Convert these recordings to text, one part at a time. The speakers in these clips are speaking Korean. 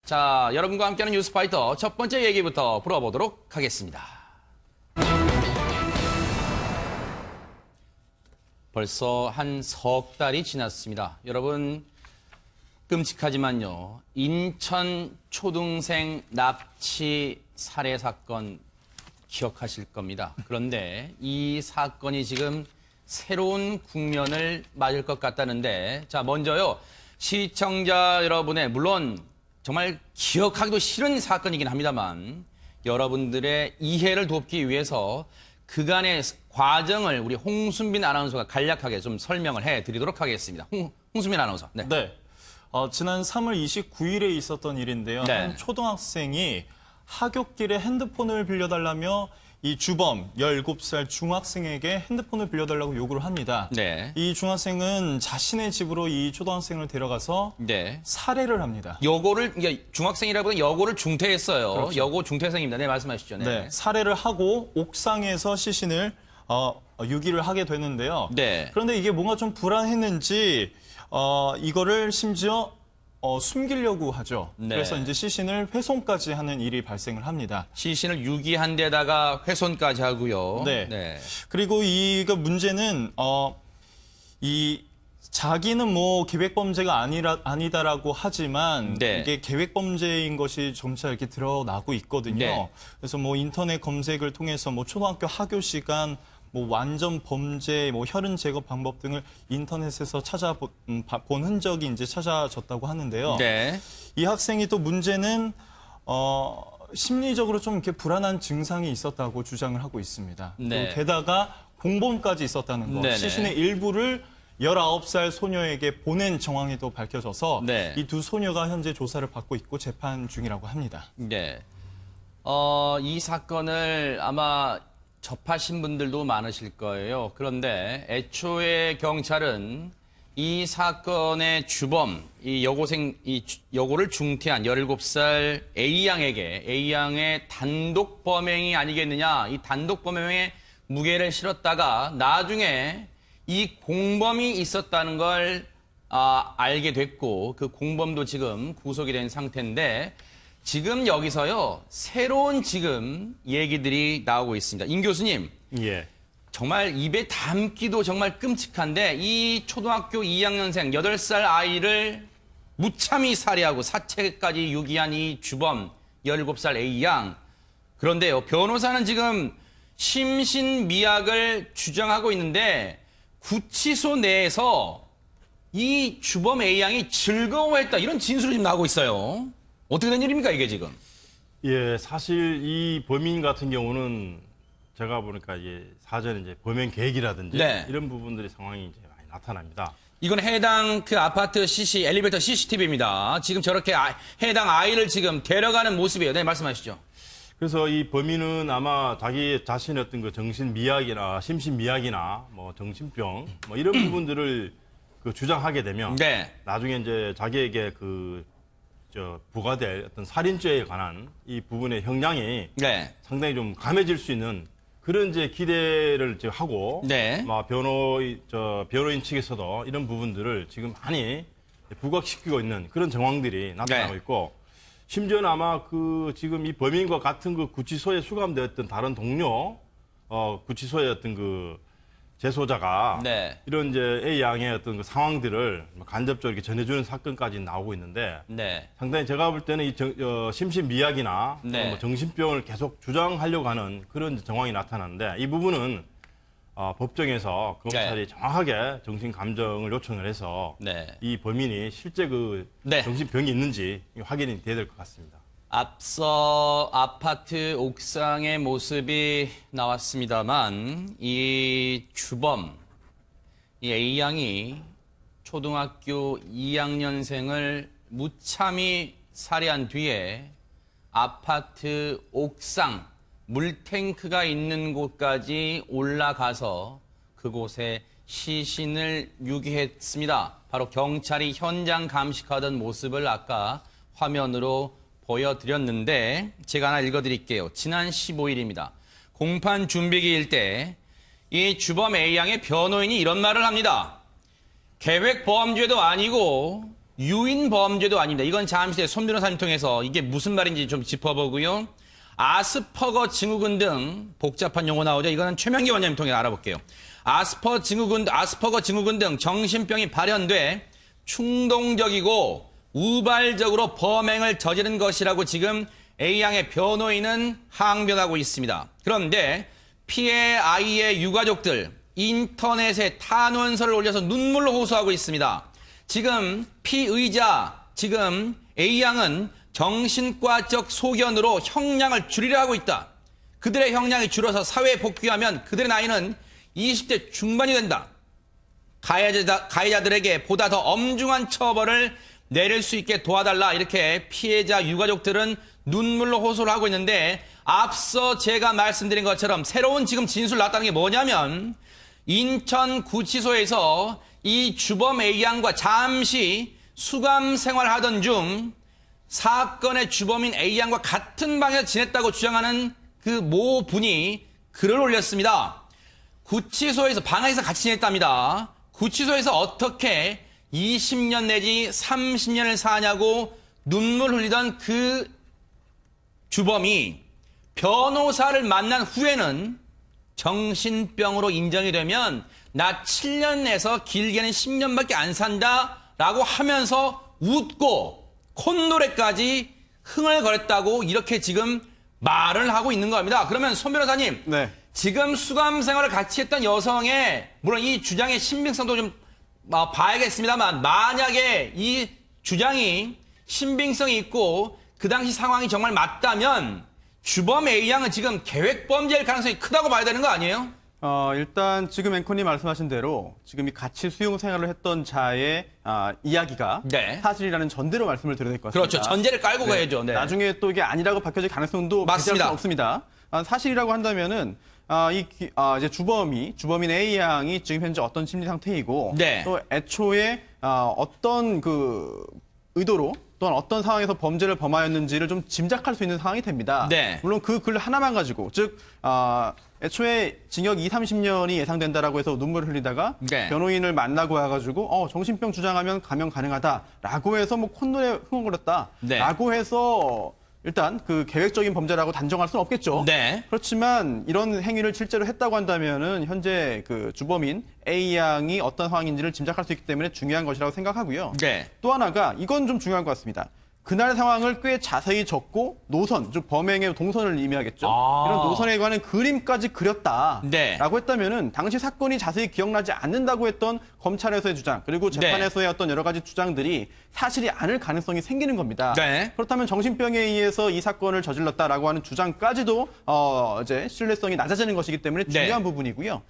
자, 여러분과 함께하는 뉴스파이터 첫 번째 얘기부터 풀어보도록 하겠습니다. 벌써 한 석 달이 지났습니다. 여러분, 끔찍하지만요. 인천 초등생 납치 살해 사건 기억하실 겁니다. 그런데 이 사건이 지금 새로운 국면을 맞을 것 같다는데, 자, 먼저요. 시청자 여러분의, 물론 정말 기억하기도 싫은 사건이긴 합니다만 여러분들의 이해를 돕기 위해서 그간의 과정을 우리 홍순빈 아나운서가 간략하게 좀 설명을 해드리도록 하겠습니다. 홍순빈 아나운서. 네. 네. 지난 3월 29일에 있었던 일인데요. 네. 한 초등학생이 하굣길에 핸드폰을 빌려달라며 이 주범 17살 중학생에게 핸드폰을 빌려달라고 요구를 합니다. 네. 이 중학생은 자신의 집으로 이 초등학생을 데려가서 네. 살해를 합니다. 여고를, 중학생이라보다 여고를 중퇴했어요. 그렇죠. 여고 중퇴생입니다. 네, 말씀하시죠. 네. 네. 살해를 하고 옥상에서 시신을 유기를 하게 되는데요. 네. 그런데 이게 뭔가 좀 불안했는지 이거를 심지어 숨기려고 하죠. 네. 그래서 이제 시신을 훼손까지 하는 일이 발생을 합니다. 시신을 유기한 데다가 훼손까지 하고요. 네. 그리고 이거 문제는 이 자기는 뭐 계획범죄가 아니다라고 하지만 네. 이게 계획범죄인 것이 점차 이렇게 드러나고 있거든요. 네. 그래서 뭐 인터넷 검색을 통해서 뭐 초등학교 학교 시간 뭐 완전 범죄, 뭐 혈흔 제거 방법 등을 인터넷에서 찾아본 흔적이 이제 찾아졌다고 하는데요. 네. 이 학생이 또 문제는 심리적으로 좀 이렇게 불안한 증상이 있었다고 주장을 하고 있습니다. 네. 또 게다가 공범까지 있었다는 것, 네네. 시신의 일부를 19살 소녀에게 보낸 정황이 또 밝혀져서 네. 이 두 소녀가 현재 조사를 받고 있고 재판 중이라고 합니다. 네. 이 사건을 아마 접하신 분들도 많으실 거예요. 그런데 애초에 경찰은 이 사건의 주범, 이 여고를 중퇴한 17살 A양의 단독 범행이 아니겠느냐, 이 단독 범행에 무게를 실었다가 나중에 이 공범이 있었다는 걸 알게 됐고 그 공범도 지금 구속이 된 상태인데 지금 여기서요, 새로운 지금 얘기들이 나오고 있습니다. 임 교수님. 예. 정말 입에 담기도 정말 끔찍한데 이 초등학교 2학년생 8살 아이를 무참히 살해하고 사체까지 유기한 이 주범 17살 A양. 그런데요, 변호사는 지금 심신미약을 주장하고 있는데 구치소 내에서 이 주범 A양이 즐거워했다. 이런 진술이 지금 나오고 있어요. 어떻게 된 일입니까, 이게 지금? 예, 사실 이 범인 같은 경우는 제가 보니까 이제 사전에 이제 범행 계획이라든지 네. 이런 부분들의 상황이 이제 많이 나타납니다. 이건 해당 그 아파트 엘리베이터 CCTV입니다. 지금 저렇게 해당 아이를 지금 데려가는 모습이에요. 네, 말씀하시죠. 그래서 이 범인은 아마 자기 자신의 어떤 그 정신미약이나 심신미약이나 뭐 정신병 뭐 이런 부분들을 그 주장하게 되면 네. 나중에 이제 자기에게 부과될 어떤 살인죄에 관한 이 부분의 형량이 네. 상당히 좀 감해질 수 있는 그런 이제 기대를 이제 하고, 네. 변호인 측에서도 이런 부분들을 지금 많이 부각시키고 있는 그런 정황들이 나타나고 네. 있고, 심지어는 아마 지금 이 범인과 같은 그 구치소에 수감되었던 다른 동료, 구치소의 어떤 그 재소자가 네. 이런 이제 A 양의 어떤 그 상황들을 간접적으로 이렇게 전해주는 사건까지 나오고 있는데, 네. 상당히 제가 볼 때는 이 심신미약이나 네. 뭐 정신병을 계속 주장하려고 하는 그런 정황이 나타나는데 이 부분은 법정에서 검찰이 정확하게 정신 감정을 요청을 해서 네. 이 범인이 실제 그 네. 정신병이 있는지 확인이 돼야 될 것 같습니다. 앞서 아파트 옥상의 모습이 나왔습니다만 이 주범, 이 A양이 초등학교 2학년생을 무참히 살해한 뒤에 아파트 옥상 물탱크가 있는 곳까지 올라가서 그곳에 시신을 유기했습니다. 바로 경찰이 현장 감식하던 모습을 아까 화면으로 보여드렸는데 제가 하나 읽어드릴게요. 지난 15일입니다. 공판 준비기일 때 이 주범 A양의 변호인이 이런 말을 합니다. 계획 범죄도 아니고 유인 범죄도 아닙니다. 이건 잠시 후에 손 변호사님 통해서 이게 무슨 말인지 좀 짚어보고요. 아스퍼거 증후군 등 복잡한 용어 나오죠. 이거는 최명기 원장님 통해 알아볼게요. 아스퍼거 증후군 등 정신병이 발현돼 충동적이고 우발적으로 범행을 저지른 것이라고 지금 A양의 변호인은 항변하고 있습니다. 그런데 피해 아이의 유가족들 인터넷에 탄원서를 올려서 눈물로 호소하고 있습니다. 지금 피의자, 지금 A양은 정신과적 소견으로 형량을 줄이려 하고 있다. 그들의 형량이 줄어서 사회에 복귀하면 그들의 나이는 20대 중반이 된다. 가해자들에게 보다 더 엄중한 처벌을 내릴 수 있게 도와달라. 이렇게 피해자 유가족들은 눈물로 호소를 하고 있는데 앞서 제가 말씀드린 것처럼 새로운 지금 진술 나왔다는 게 뭐냐면 인천구치소에서 이 주범 A양과 잠시 수감 생활하던 중 사건의 주범인 A양과 같은 방에서 지냈다고 주장하는 그 모 분이 글을 올렸습니다. 구치소에서 방에서 같이 지냈답니다. 구치소에서 어떻게 20년 내지 30년을 사냐고 눈물 흘리던 그 주범이 변호사를 만난 후에는 정신병으로 인정이 되면 나 7년 내서 길게는 10년밖에 안 산다라고 하면서 웃고 콧노래까지 흥얼거렸다고 이렇게 지금 말을 하고 있는 겁니다. 그러면 손 변호사님, 네. 지금 수감 생활을 같이 했던 여성의 물론 이 주장의 신빙성도 좀 봐야겠습니다만 만약에 이 주장이 신빙성이 있고 그 당시 상황이 정말 맞다면 주범 A양은 지금 계획 범죄일 가능성이 크다고 봐야 되는 거 아니에요? 일단 지금 앵커님 말씀하신 대로 지금 이 같이 수용 생활을 했던 자의 이야기가 네. 사실이라는 전제로 말씀을 드려야 될 것 같습니다. 그렇죠. 전제를 깔고 가야죠. 네. 나중에 또 이게 아니라고 밝혀질 가능성도 맞습니다. 배제할 수는 없습니다. 사실이라고 한다면은 이제 주범인 A 양이 지금 현재 어떤 심리 상태이고 네. 또 애초에 어떤 그 의도로 또한 어떤 상황에서 범죄를 범하였는지를 좀 짐작할 수 있는 상황이 됩니다. 네. 물론 그 글 하나만 가지고 즉 애초에 징역 2, 30년이 예상된다라고 해서 눈물을 흘리다가 네. 변호인을 만나고 와가지고 정신병 주장하면 감형 가능하다라고 해서 뭐 콧노래 흥얼거렸다라고 네. 해서 일단 그 계획적인 범죄라고 단정할 수는 없겠죠. 네. 그렇지만 이런 행위를 실제로 했다고 한다면은 현재 그 주범인 A 양이 어떤 상황인지를 짐작할 수 있기 때문에 중요한 것이라고 생각하고요. 네. 또 하나가 이건 좀 중요한 것 같습니다. 그날 상황을 꽤 자세히 적고 노선, 즉 범행의 동선을 의미하겠죠. 이런 노선에 관한 그림까지 그렸다라고 네. 했다면은 당시 사건이 자세히 기억나지 않는다고 했던 검찰에서의 주장 그리고 재판에서의 어떤 여러 가지 주장들이 사실이 아닐 가능성이 생기는 겁니다. 네. 그렇다면 정신병에 의해서 이 사건을 저질렀다라고 하는 주장까지도 이제 신뢰성이 낮아지는 것이기 때문에 중요한 부분이고요.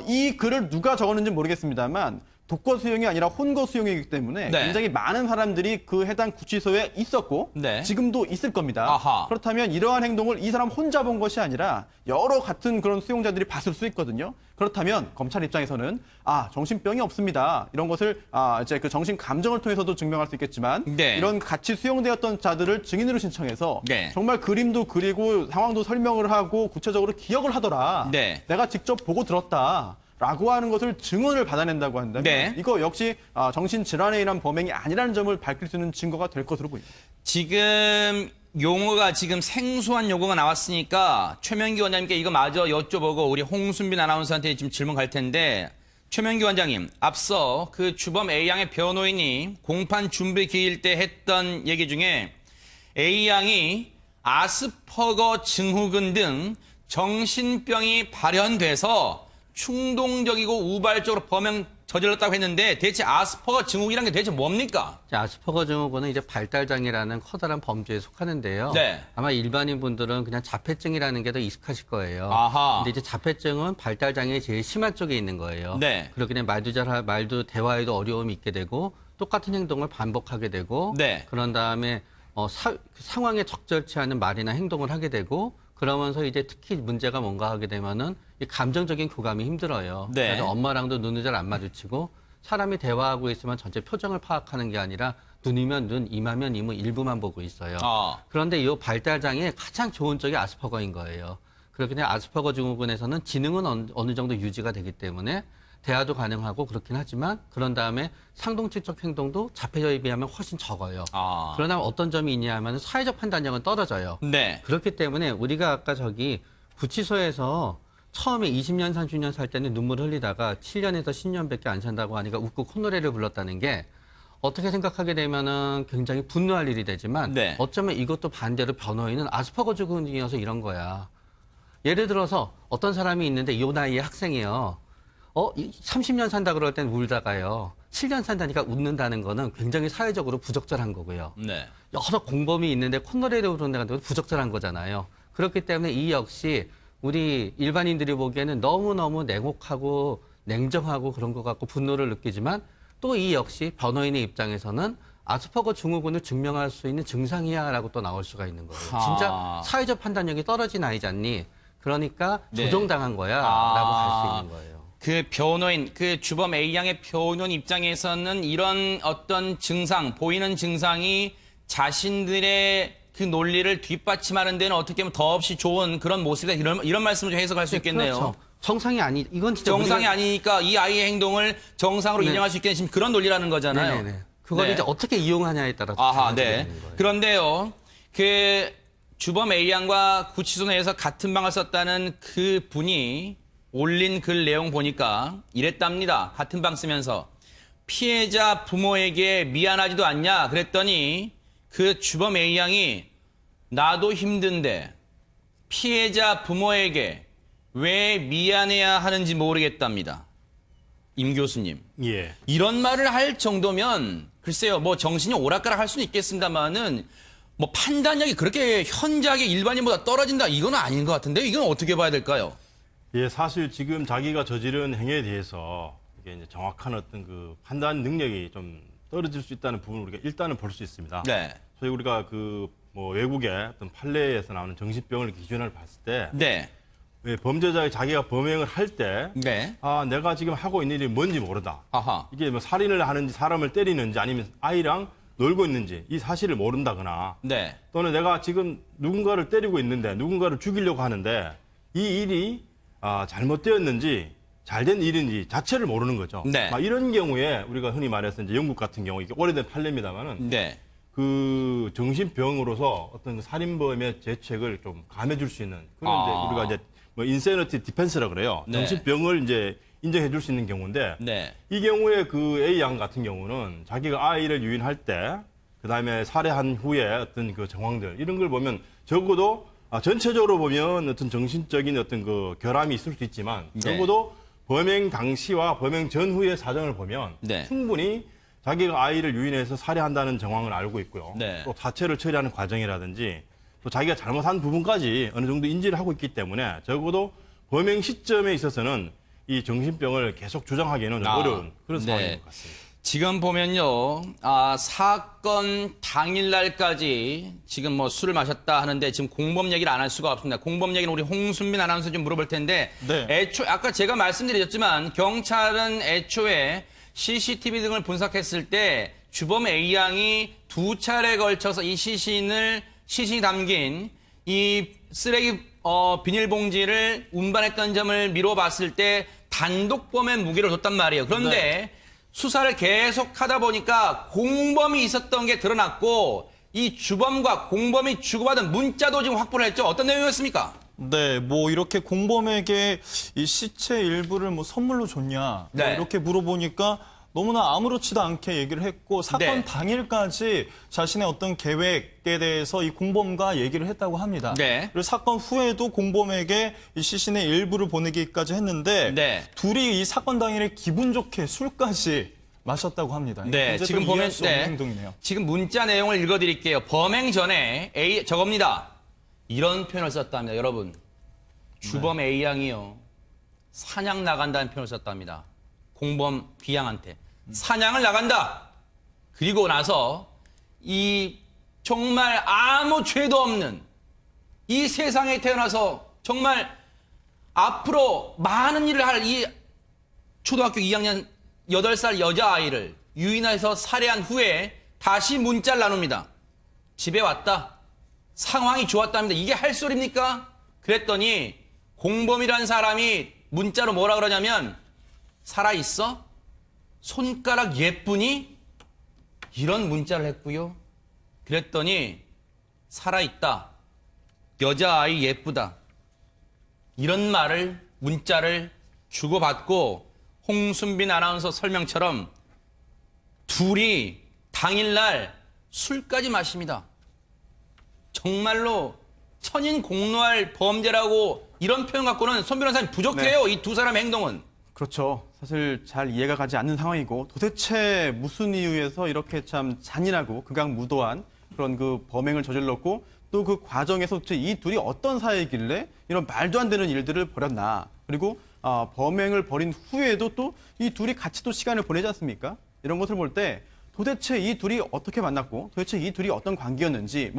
이 글을 누가 적었는지 모르겠습니다만 독거 수용이 아니라 혼거 수용이기 때문에 네. 굉장히 많은 사람들이 그 해당 구치소에 있었고 네. 지금도 있을 겁니다. 아하. 그렇다면 이러한 행동을 이 사람 혼자 본 것이 아니라 여러 같은 그런 수용자들이 봤을 수 있거든요. 그렇다면 검찰 입장에서는 정신병이 없습니다. 이런 것을 이제 그 정신 감정을 통해서도 증명할 수 있겠지만 네. 이런 같이 수용되었던 자들을 증인으로 신청해서 네. 정말 그림도 그리고 상황도 설명을 하고 구체적으로 기억을 하더라. 네. 내가 직접 보고 들었다. 라고 하는 것을 증언을 받아낸다고 한다면 네. 이거 역시 정신질환에 의한 범행이 아니라는 점을 밝힐 수 있는 증거가 될 것으로 보입니다. 지금 용어가 지금 생소한 용어가 나왔으니까 최명기 원장님께 이거 마저 여쭤보고 우리 홍순빈 아나운서한테 지금 질문 갈 텐데 최명기 원장님 앞서 그 주범 A양의 변호인이 공판 준비 기일 때 했던 얘기 중에 A양이 아스퍼거 증후군 등 정신병이 발현돼서 충동적이고 우발적으로 범행 저질렀다고 했는데 대체 아스퍼거 증후군이란 게 대체 뭡니까? 아스퍼거 증후군은 이제 발달장애라는 커다란 범죄에 속하는데요. 네. 아마 일반인 분들은 그냥 자폐증이라는 게 더 익숙하실 거예요. 아하. 근데 이제 자폐증은 발달장애의 제일 심한 쪽에 있는 거예요. 네. 그렇게 되면 말도 대화에도 어려움이 있게 되고 똑같은 행동을 반복하게 되고 네. 그런 다음에 상황에 적절치 않은 말이나 행동을 하게 되고 그러면서 이제 특히 문제가 뭔가 하게 되면은 이 감정적인 교감이 힘들어요. 네. 그래서 엄마랑도 눈을 잘 안 마주치고 사람이 대화하고 있으면 전체 표정을 파악하는 게 아니라 눈이면 눈, 이마면 이마 일부만 보고 있어요. 그런데 이 발달장애의 가장 좋은 쪽이 아스퍼거인 거예요. 그렇기 때문에 아스퍼거 증후군에서는 지능은 어느 정도 유지가 되기 때문에 대화도 가능하고 그렇긴 하지만 그런 다음에 상동칙적 행동도 자폐자에 비하면 훨씬 적어요. 그러나 어떤 점이 있냐 하면 사회적 판단력은 떨어져요. 네. 그렇기 때문에 우리가 아까 저기 구치소에서 처음에 20년, 30년 살 때는 눈물 흘리다가 7년에서 10년밖에 안 산다고 하니까 웃고 콧노래를 불렀다는 게 어떻게 생각하게 되면은 굉장히 분노할 일이 되지만 네. 어쩌면 이것도 반대로 변호인은 아스퍼거 증후군이어서 이런 거야. 예를 들어서 어떤 사람이 있는데 이 나이에 학생이에요. 30년 산다 그럴 땐 울다가요. 7년 산다니까 웃는다는 거는 굉장히 사회적으로 부적절한 거고요. 네. 여러 공범이 있는데 콧노래를 부른다는 건 부적절한 거잖아요. 그렇기 때문에 이 역시 우리 일반인들이 보기에는 너무너무 냉혹하고 냉정하고 그런 것 같고 분노를 느끼지만 또 이 역시 변호인의 입장에서는 아스퍼거 증후군을 증명할 수 있는 증상이야라고 또 나올 수가 있는 거예요. 진짜 사회적 판단력이 떨어진 아이지 않니? 그러니까 네. 조종당한 거야라고 할 수 있는 거예요. 그 변호인, 그 주범 A양의 변호인 입장에서는 이런 어떤 증상, 보이는 증상이 자신들의 그 논리를 뒷받침하는 데는 어떻게 보면 더없이 좋은 그런 모습이다. 이런 말씀을 좀 해석할 수 있겠네요. 그렇죠. 정상이 아니, 이건 진짜 정상이 우리가... 아니니까 이 아이의 행동을 정상으로 네. 인정할 수 있겠는 지금 그런 논리라는 거잖아요. 네네네. 그걸 네. 이제 어떻게 이용하냐에 따라서 아하, 네. 달라지는 거예요. 그런데요, 그 주범 A양과 구치소 내에서 같은 방을 썼다는 그 분이 올린 글 내용 보니까 이랬답니다. 같은 방 쓰면서 피해자 부모에게 미안하지도 않냐 그랬더니 그 주범 A양이 나도 힘든데 피해자 부모에게 왜 미안해야 하는지 모르겠답니다. 임 교수님. 예. 이런 말을 할 정도면 글쎄요, 뭐 정신이 오락가락 할 수는 있겠습니다만은 뭐 판단력이 그렇게 현저하게 일반인보다 떨어진다 이건 아닌 것 같은데 이건 어떻게 봐야 될까요? 예, 사실 지금 자기가 저지른 행위에 대해서 이게 이제 정확한 어떤 그 판단 능력이 좀 떨어질 수 있다는 부분을 우리가 일단은 볼 수 있습니다. 네. 저희 우리가 그 뭐 외국의 어떤 판례에서 나오는 정신병을 기준을 봤을 때 네. 예, 범죄자가 자기가 범행을 할 때 네. 아, 내가 지금 하고 있는 일이 뭔지 모르다. 아하. 이게 뭐 살인을 하는지 사람을 때리는지 아니면 아이랑 놀고 있는지 이 사실을 모른다거나 네. 또는 내가 지금 누군가를 때리고 있는데 누군가를 죽이려고 하는데 이 일이 잘못되었는지 잘된 일인지 자체를 모르는 거죠. 네. 막 이런 경우에 우리가 흔히 말해서 이제 영국 같은 경우 이게 오래된 판례입니다만은 네. 그 정신병으로서 어떤 그 살인범의 죄책을 좀 감해줄 수 있는 그런 이제 우리가 이제 뭐 인세너티 디펜스라 그래요. 네. 정신병을 이제 인정해줄 수 있는 경우인데 네. 이 경우에 그 A 양 같은 경우는 자기가 아이를 유인할 때 그다음에 살해한 후에 어떤 그 정황들 이런 걸 보면 적어도 전체적으로 보면 어떤 정신적인 어떤 그 결함이 있을 수 있지만 네. 적어도 범행 당시와 범행 전후의 사정을 보면 네. 충분히 자기가 아이를 유인해서 살해한다는 정황을 알고 있고요. 네. 또 사체를 처리하는 과정이라든지 또 자기가 잘못한 부분까지 어느 정도 인지를 하고 있기 때문에 적어도 범행 시점에 있어서는 이 정신병을 계속 주장하기에는 좀 어려운 그런 상황인 것 같습니다. 지금 보면요, 사건 당일날까지 지금 뭐 술을 마셨다 하는데 지금 공범 얘기를 안 할 수가 없습니다. 공범 얘기는 우리 홍순민 아나운서 좀 물어볼 텐데, 네. 아까 제가 말씀드렸지만 경찰은 애초에 CCTV 등을 분석했을 때 주범 A 양이 2차례에 걸쳐서 이 시신이 담긴 이 쓰레기 비닐봉지를 운반했던 점을 미뤄봤을 때 단독범의 무게를 뒀단 말이에요. 그런데 네. 수사를 계속하다 보니까 공범이 있었던 게 드러났고 이 주범과 공범이 주고받은 문자도 지금 확보를 했죠. 어떤 내용이었습니까? 네, 뭐 이렇게 공범에게 이 시체 일부를 뭐 선물로 줬냐 네. 뭐 이렇게 물어보니까 너무나 아무렇지도 않게 얘기를 했고 사건 네. 당일까지 자신의 어떤 계획에 대해서 이 공범과 얘기를 했다고 합니다. 네. 그리고 사건 후에도 공범에게 이 시신의 일부를 보내기까지 했는데 네. 둘이 이 사건 당일에 기분 좋게 술까지 마셨다고 합니다. 네, 굉장히 지금 또 보면 이해할 수 없는 행동이네요. 지금 문자 내용을 읽어드릴게요. 범행 전에 저겁니다. 이런 표현을 썼답니다, 여러분. 주범 A 양이요 사냥 나간다는 표현을 썼답니다. 공범 B 양한테 사냥을 나간다. 그리고 나서 이 정말 아무 죄도 없는 이 세상에 태어나서 정말 앞으로 많은 일을 할 이 초등학교 2학년 8살 여자아이를 유인해서 살해한 후에 다시 문자를 나눕니다. 집에 왔다. 상황이 좋았답니다. 이게 할 소리입니까? 그랬더니 공범이란 사람이 문자로 뭐라 그러냐면 살아있어? 손가락 예쁘니? 이런 문자를 했고요. 그랬더니 살아있다. 여자아이 예쁘다. 이런 문자를 주고받고 홍순빈 아나운서 설명처럼 둘이 당일날 술까지 마십니다. 정말로 천인공노할 범죄라고 이런 표현 갖고는 손 변호사님 부족해요. 이 두 사람의 행동은. 그렇죠. 사실 잘 이해가 가지 않는 상황이고 도대체 무슨 이유에서 이렇게 참 잔인하고 극악무도한 그런 그 범행을 저질렀고 또 그 과정에서 도대체 이 둘이 어떤 사이길래 이런 말도 안 되는 일들을 벌였나. 그리고 범행을 벌인 후에도 또 이 둘이 같이 또 시간을 보내지 않습니까? 이런 것을 볼 때 도대체 이 둘이 어떻게 만났고 도대체 이 둘이 어떤 관계였는지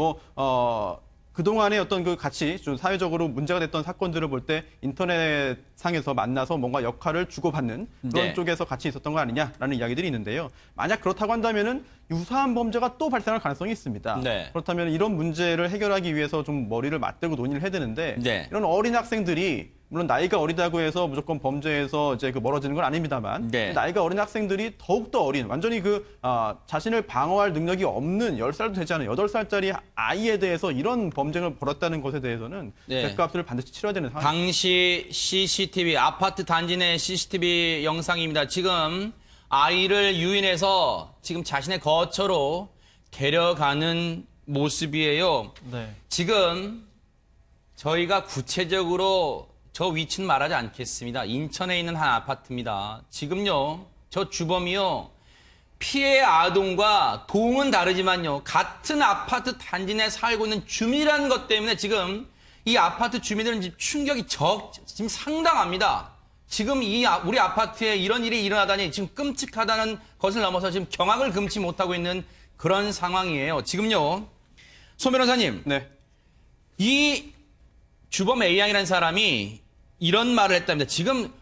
그동안에 어떤 그 같이 좀 사회적으로 문제가 됐던 사건들을 볼 때 인터넷상에서 만나서 뭔가 역할을 주고받는 그런 네. 쪽에서 같이 있었던 거 아니냐라는 이야기들이 있는데요. 만약 그렇다고 한다면은 유사한 범죄가 또 발생할 가능성이 있습니다. 네. 그렇다면 이런 문제를 해결하기 위해서 좀 머리를 맞대고 논의를 해야 되는데 네. 이런 어린 학생들이 물론 나이가 어리다고 해서 무조건 범죄에서 이제 그 멀어지는 건 아닙니다만 네. 나이가 어린 학생들이 더욱더 어린 완전히 자신을 방어할 능력이 없는 10살도 되지 않은 8살짜리 아이에 대해서 이런 범죄를 벌였다는 것에 대해서는 네. 대가값을 반드시 치러야 되는 상황입니다. 당시 CCTV, 아파트 단지 내 CCTV 영상입니다. 지금 아이를 유인해서 지금 자신의 거처로 데려가는 모습이에요. 네. 지금 저희가 구체적으로 저 위치는 말하지 않겠습니다. 인천에 있는 한 아파트입니다. 지금요, 저 주범이요, 피해 아동과 동은 다르지만요, 같은 아파트 단지 내에 살고 있는 주민이라는 것 때문에 지금 이 아파트 주민들은 지금 충격이 지금 상당합니다. 지금 우리 아파트에 이런 일이 일어나다니 지금 끔찍하다는 것을 넘어서 지금 경악을 금치 못하고 있는 그런 상황이에요. 지금요, 손 변호사님. 네. 이 주범 A양이라는 사람이 이런 말을 했답니다. 지금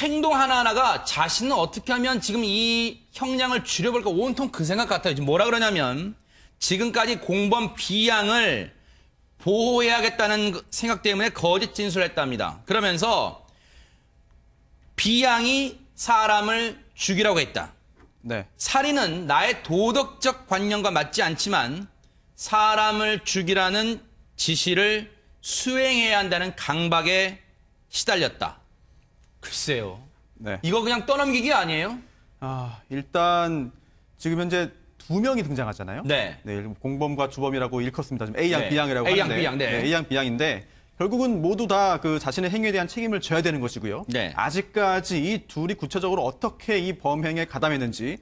행동 하나하나가 자신은 어떻게 하면 지금 이 형량을 줄여볼까 온통 그 생각 같아요. 지금 뭐라 그러냐면 지금까지 공범 B양을 보호해야겠다는 생각 때문에 거짓 진술을 했답니다. 그러면서 B양이 사람을 죽이라고 했다. 네. 살인은 나의 도덕적 관념과 맞지 않지만 사람을 죽이라는 지시를 수행해야 한다는 강박에 시달렸다. 글쎄요. 네. 이거 그냥 떠넘기기 아니에요? 일단 지금 현재 두 명이 등장하잖아요. 네. 공범과 주범이라고 일컫습니다. 지금 A양, 네. B양이라고 A양, 하는데 B양, 네. A양, B양인데 결국은 모두 다 그 자신의 행위에 대한 책임을 져야 되는 것이고요. 네. 아직까지 이 둘이 구체적으로 어떻게 이 범행에 가담했는지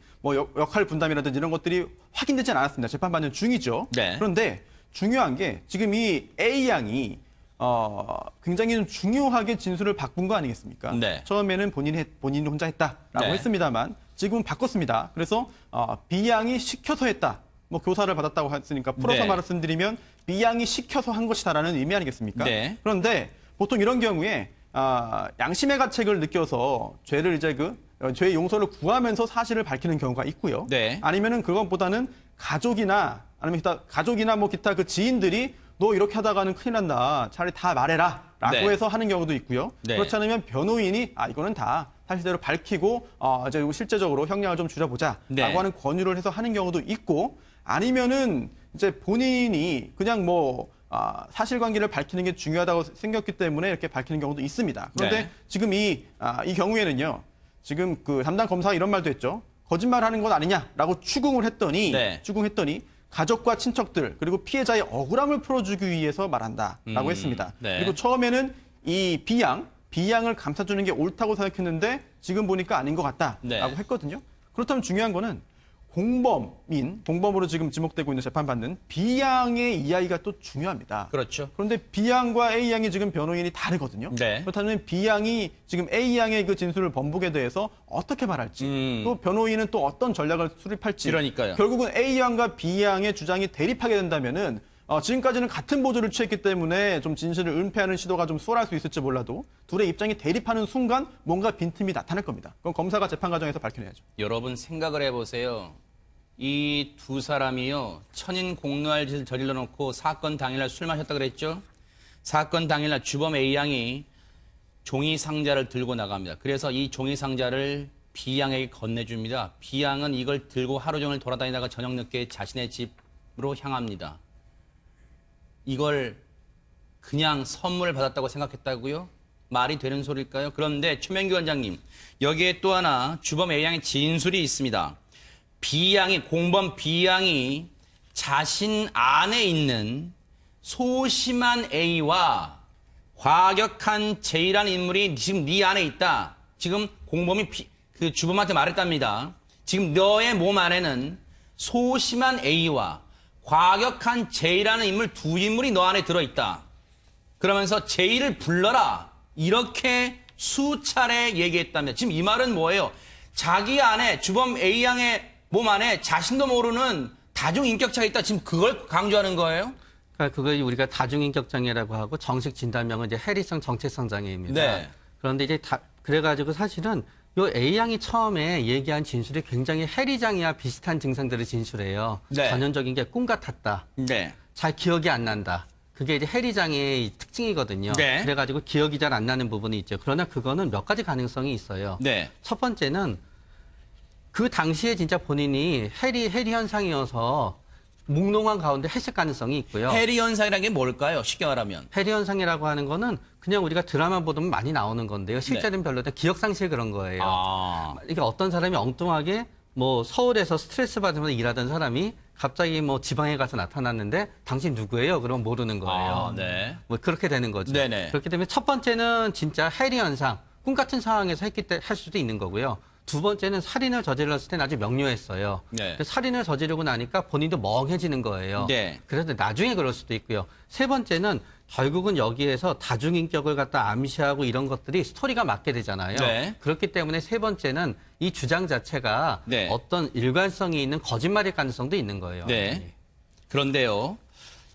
역할 분담이라든지 이런 것들이 확인되지 않았습니다. 재판받는 중이죠. 네. 그런데 중요한 게 지금 이 A양이 굉장히 좀 중요하게 진술을 바꾼 거 아니겠습니까? 네. 처음에는 본인이 혼자 했다라고 네. 했습니다만 지금은 바꿨습니다. 그래서 B양이 시켜서 했다. 교사를 받았다고 했으니까 풀어서 네. 말씀드리면 B양이 시켜서 한 것이다라는 의미 아니겠습니까? 네. 그런데 보통 이런 경우에 양심의 가책을 느껴서 죄를 이제 죄의 용서를 구하면서 사실을 밝히는 경우가 있고요. 네. 아니면은 그것보다는 가족이나 기타 그 지인들이 너 이렇게 하다가는 큰일 난다. 차라리 다 말해라. 라고 네. 해서 하는 경우도 있고요. 네. 그렇지 않으면 변호인이 이거는 다 사실대로 밝히고 이제 실제적으로 형량을 좀 줄여보자. 네. 라고 하는 권유를 해서 하는 경우도 있고 아니면은 이제 본인이 그냥 사실관계를 밝히는 게 중요하다고 생겼기 때문에 이렇게 밝히는 경우도 있습니다. 그런데 네. 지금 이 경우에는요. 지금 그 담당 검사가 이런 말도 했죠. 거짓말하는 건 아니냐라고 추궁했더니 네. 가족과 친척들 그리고 피해자의 억울함을 풀어주기 위해서 말한다라고 했습니다. 네. 그리고 처음에는 이 B양을 감싸주는 게 옳다고 생각했는데 지금 보니까 아닌 것 같다라고 네. 했거든요. 그렇다면 중요한 거는 공범으로 지금 지목되고 있는 재판받는 B양의 이야기가 또 중요합니다. 그렇죠. 그런데 B양과 A양이 지금 변호인이 다르거든요. 네. 그렇다면 B양이 지금 A양의 그 진술을 번복에 대해서 어떻게 말할지 또 변호인은 또 어떤 전략을 수립할지 그러니까요. 결국은 A양과 B양의 주장이 대립하게 된다면은 지금까지는 같은 보조를 취했기 때문에 좀 진실을 은폐하는 시도가 좀 수월할 수 있을지 몰라도 둘의 입장이 대립하는 순간 뭔가 빈틈이 나타날 겁니다. 그건 검사가 재판 과정에서 밝혀내야죠. 여러분 생각을 해보세요. 이 두 사람이요. 천인공노할 짓을 저질러 놓고 사건 당일날 술 마셨다 그랬죠? 사건 당일날 주범 A양이 종이 상자를 들고 나갑니다. 그래서 이 종이 상자를 비양에게 건네줍니다. 비양은 이걸 들고 하루 종일 돌아다니다가 저녁 늦게 자신의 집으로 향합니다. 이걸 그냥 선물을 받았다고 생각했다고요? 말이 되는 소리일까요? 그런데 최명규 원장님, 여기에 또 하나 주범 A양의 진술이 있습니다. 공범 B양이 자신 안에 있는 소심한 A와 과격한 J라는 인물이 지금 네 안에 있다. 지금 공범이 그 주범한테 말했답니다. 지금 너의 몸 안에는 소심한 A와 과격한 J라는 인물 두 인물이 너 안에 들어있다. 그러면서 J를 불러라. 이렇게 수차례 얘기했답니다. 지금 이 말은 뭐예요? 자기 안에 주범 A양의 몸 안에 자신도 모르는 다중인격체가 있다. 지금 그걸 강조하는 거예요? 그러니까 그걸 우리가 다중인격장애라고 하고 정식 진단명은 이제 해리성 정체성 장애입니다. 네. 그런데 이제 그래가지고 사실은 요 A양이 처음에 얘기한 진술이 굉장히 해리장애와 비슷한 증상들을 진술해요. 네. 전형적인 게 꿈 같았다. 네. 잘 기억이 안 난다. 그게 이제 해리장애의 특징이거든요. 네. 그래가지고 기억이 잘 안 나는 부분이 있죠. 그러나 그거는 몇 가지 가능성이 있어요. 네. 첫 번째는 그 당시에 진짜 본인이 해리 현상이어서 몽롱한 가운데 했을 가능성이 있고요. 해리 현상이라는 게 뭘까요? 쉽게 말하면. 해리 현상이라고 하는 거는 그냥 우리가 드라마 보면 많이 나오는 건데요. 실제는 별로다. 기억 상실 그런 거예요. 아. 이게 어떤 사람이 엉뚱하게 뭐 서울에서 스트레스 받으면서 일하던 사람이 갑자기 뭐 지방에 가서 나타났는데 당신 누구예요? 그러면 모르는 거예요. 아, 네. 뭐 그렇게 되는 거죠. 네네. 그렇기 때문에 첫 번째는 진짜 해리 현상, 꿈 같은 상황에서 할 수도 있는 거고요. 두 번째는 살인을 저질렀을 때는 아주 명료했어요. 네. 살인을 저지르고 나니까 본인도 멍해지는 거예요. 네. 그래서 나중에 그럴 수도 있고요. 세 번째는 결국은 여기에서 다중인격을 갖다 암시하고 이런 것들이 스토리가 맞게 되잖아요. 네. 그렇기 때문에 세 번째는 이 주장 자체가 네. 어떤 일관성이 있는 거짓말일 가능성도 있는 거예요. 네. 그런데요,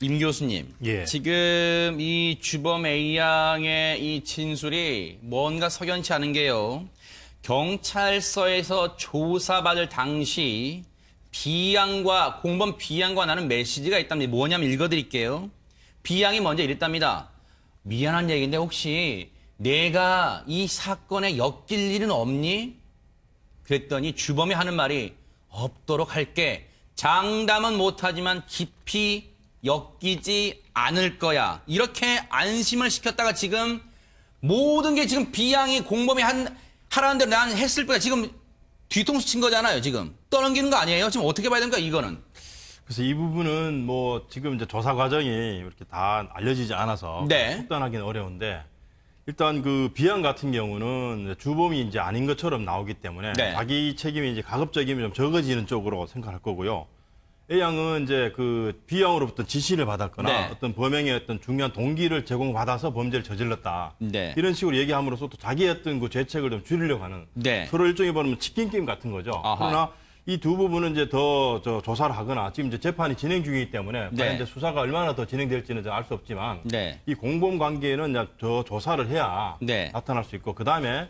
임 교수님. 예. 지금 이 주범 A양의 이 진술이 뭔가 석연치 않은 게요. 경찰서에서 조사받을 당시 공범 B양과 나는 메시지가 있답니다. 뭐냐면 읽어드릴게요. B양이 먼저 이랬답니다. 미안한 얘기인데 혹시 내가 이 사건에 엮일 일은 없니? 그랬더니 주범이 하는 말이 없도록 할게. 장담은 못하지만 깊이 엮이지 않을 거야. 이렇게 안심을 시켰다가 지금 모든 게 지금 B양이 공범이 하라는 대로 난 했을 거야. 지금 뒤통수 친 거잖아요. 지금 떠넘기는 거 아니에요? 지금 어떻게 봐야 됩니까? 이거는. 그래서 이 부분은 뭐 지금 이제 조사 과정이 이렇게 다 알려지지 않아서 네. 속단하기는 어려운데 일단 그 B양 같은 경우는 주범이 이제 아닌 것처럼 나오기 때문에 네. 자기 책임이 이제 가급적이면 좀 적어지는 쪽으로 생각할 거고요. A양은 이제 그 B양으로부터 지시를 받았거나 네. 어떤 범행의 어떤 중요한 동기를 제공받아서 범죄를 저질렀다. 네. 이런 식으로 얘기함으로써 또 자기의 어떤 그 죄책을 좀 줄이려고 하는 네. 서로 일종의 보면 치킨 게임 같은 거죠. 아하. 그러나 이 두 부분은 이제 더 조사를 하거나 지금 이제 재판이 진행 중이기 때문에 네. 과연 이제 수사가 얼마나 더 진행될지는 알 수 없지만 네. 이 공범 관계는 이제 더 조사를 해야 네. 나타날 수 있고 그 다음에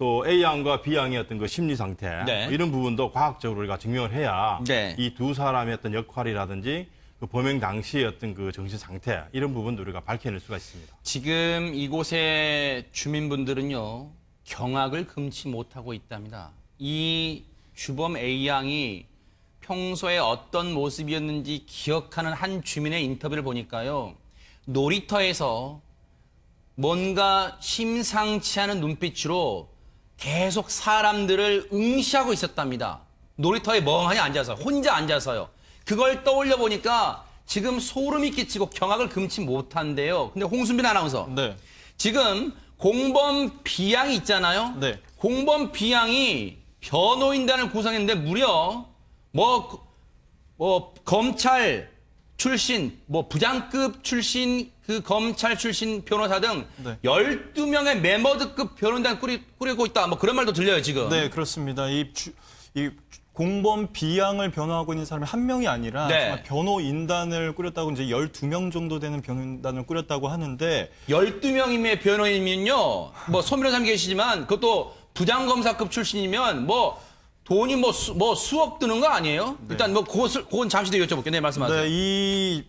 또 A양과 B양의 어떤 그 심리 상태 네. 뭐 이런 부분도 과학적으로 우리가 증명을 해야 네. 이 두 사람의 어떤 역할이라든지 그 범행 당시의 어떤 그 정신 상태 이런 부분도 우리가 밝혀낼 수가 있습니다. 지금 이곳의 주민분들은요, 경악을 금치 못하고 있답니다. 이 주범 A양이 평소에 어떤 모습이었는지 기억하는 한 주민의 인터뷰를 보니까요, 놀이터에서 뭔가 심상치 않은 눈빛으로 계속 사람들을 응시하고 있었답니다. 놀이터에 멍하니 앉아서, 혼자 앉아서요. 그걸 떠올려 보니까 지금 소름이 끼치고 경악을 금치 못한대요. 근데 홍순빈 아나운서. 네. 지금 공범 B양이 있잖아요. 네. 공범 B양이 변호인단을 구성했는데 무려 검찰 출신, 부장급 출신, 그 검찰 출신 변호사 등 네. 12명의 멤버드급 변호인단 꾸리고 있다. 그런 말도 들려요, 지금. 네, 그렇습니다. 이 공범 B양을 변호하고 있는 사람이 한 명이 아니라 네. 정말 변호인단을 꾸렸다고 이제 12명 정도 되는 변호인단을 꾸렸다고 하는데 12명의 변호인이면요, 손 변호사님 계시지만 그것도 부장검사급 출신이면 돈이 수억 드는 거 아니에요? 네. 일단 그건 잠시 뒤에 여쭤볼게요. 네, 말씀하세요. 네, 이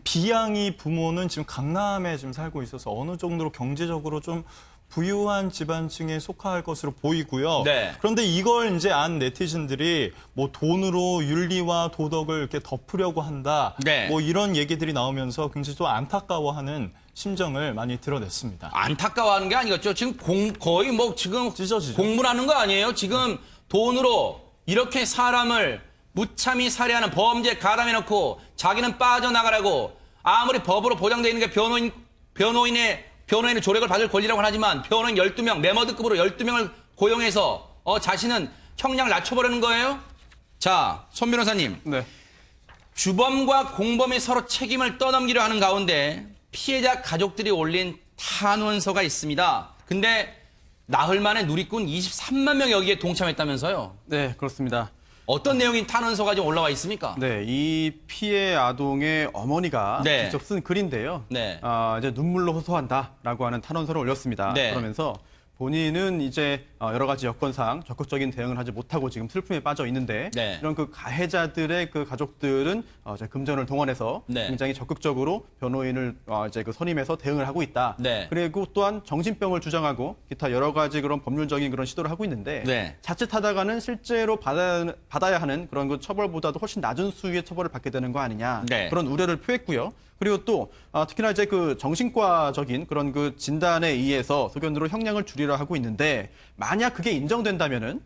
B양이 부모는 지금 강남에 지금 살고 있어서 어느 정도로 경제적으로 좀 부유한 집안층에 속할 것으로 보이고요. 네. 그런데 이걸 이제 안 네티즌들이 뭐 돈으로 윤리와 도덕을 이렇게 덮으려고 한다. 네. 뭐 이런 얘기들이 나오면서 굉장히 또 안타까워하는 심정을 많이 드러냈습니다. 안타까워하는 게 아니겠죠. 지금 거의 뭐 지금 찢어지죠. 공문하는 거 아니에요? 지금 돈으로 이렇게 사람을 무참히 살해하는 범죄 가담해놓고 자기는 빠져나가라고 아무리 법으로 보장되어 있는 게 변호인의 조력을 받을 권리라고 하지만 변호인 12명, 매머드급으로 12명을 고용해서 자신은 형량을 낮춰버리는 거예요? 자, 손 변호사님. 네. 주범과 공범이 서로 책임을 떠넘기려 하는 가운데 피해자 가족들이 올린 탄원서가 있습니다. 근데 나흘 만에 누리꾼 23만 명이 여기에 동참했다면서요? 네, 그렇습니다. 어떤 내용인 탄원서가 지금 올라와 있습니까? 네, 이 피해 아동의 어머니가 네. 직접 쓴 글인데요. 네. 이제 눈물로 호소한다라고 하는 탄원서를 올렸습니다. 네. 그러면서 본인은 이제 여러 가지 여건상 적극적인 대응을 하지 못하고 지금 슬픔에 빠져 있는데 네. 이런 그 가해자들의 그 가족들은 이제 금전을 동원해서 네. 굉장히 적극적으로 변호인을 이제 그 선임해서 대응을 하고 있다. 네. 그리고 또한 정신병을 주장하고 기타 여러 가지 그런 법률적인 그런 시도를 하고 있는데 네. 자칫하다가는 실제로 받아야 하는 그런 그 처벌보다도 훨씬 낮은 수위의 처벌을 받게 되는 거 아니냐 네. 그런 우려를 표했고요. 그리고 또 특히나 이제 그 정신과적인 그런 그 진단에 의해서 소견으로 형량을 줄이려 하고 있는데 만약 그게 인정된다면은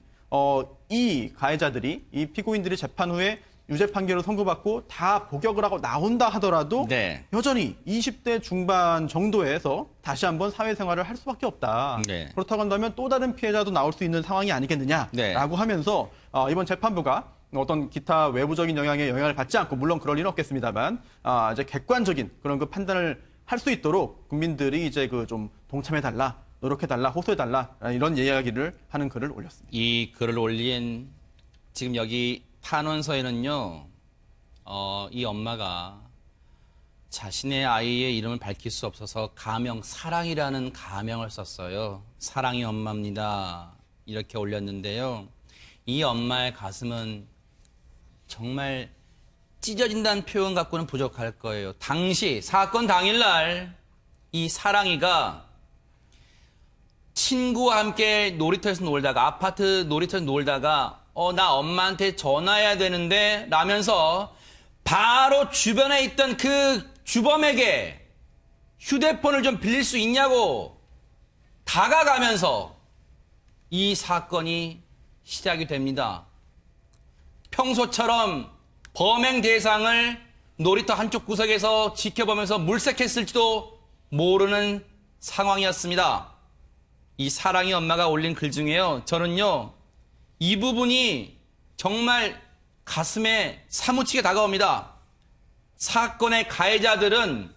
이 가해자들이 이 피고인들이 재판 후에 유죄 판결을 선고받고 다 복역을 하고 나온다 하더라도 네. 여전히 20대 중반 정도에서 다시 한번 사회생활을 할 수밖에 없다. 네. 그렇다고 한다면 또 다른 피해자도 나올 수 있는 상황이 아니겠느냐라고 네. 하면서 이번 재판부가 어떤 기타 외부적인 영향을 받지 않고 물론 그럴 리는 없겠습니다만 이제 객관적인 그런 그 판단을 할 수 있도록 국민들이 이제 그 좀 동참해달라, 노력해달라, 호소해달라 이런 이야기를 하는 글을 올렸습니다. 이 글을 올린 지금 여기 탄원서에는요, 이 엄마가 자신의 아이의 이름을 밝힐 수 없어서 가명, 사랑이라는 가명을 썼어요. 사랑이 엄마입니다. 이렇게 올렸는데요. 이 엄마의 가슴은 정말 찢어진다는 표현 갖고는 부족할 거예요. 당시 사건 당일날 이 사랑이가 친구와 함께 놀이터에서 놀다가 아파트 놀이터에서 놀다가 나 엄마한테 전화해야 되는데 라면서 바로 주변에 있던 그 주범에게 휴대폰을 좀 빌릴 수 있냐고 다가가면서 이 사건이 시작이 됩니다. 평소처럼 범행 대상을 놀이터 한쪽 구석에서 지켜보면서 물색했을지도 모르는 상황이었습니다. 이 사랑이 엄마가 올린 글 중에요. 저는요, 이 부분이 정말 가슴에 사무치게 다가옵니다. 사건의 가해자들은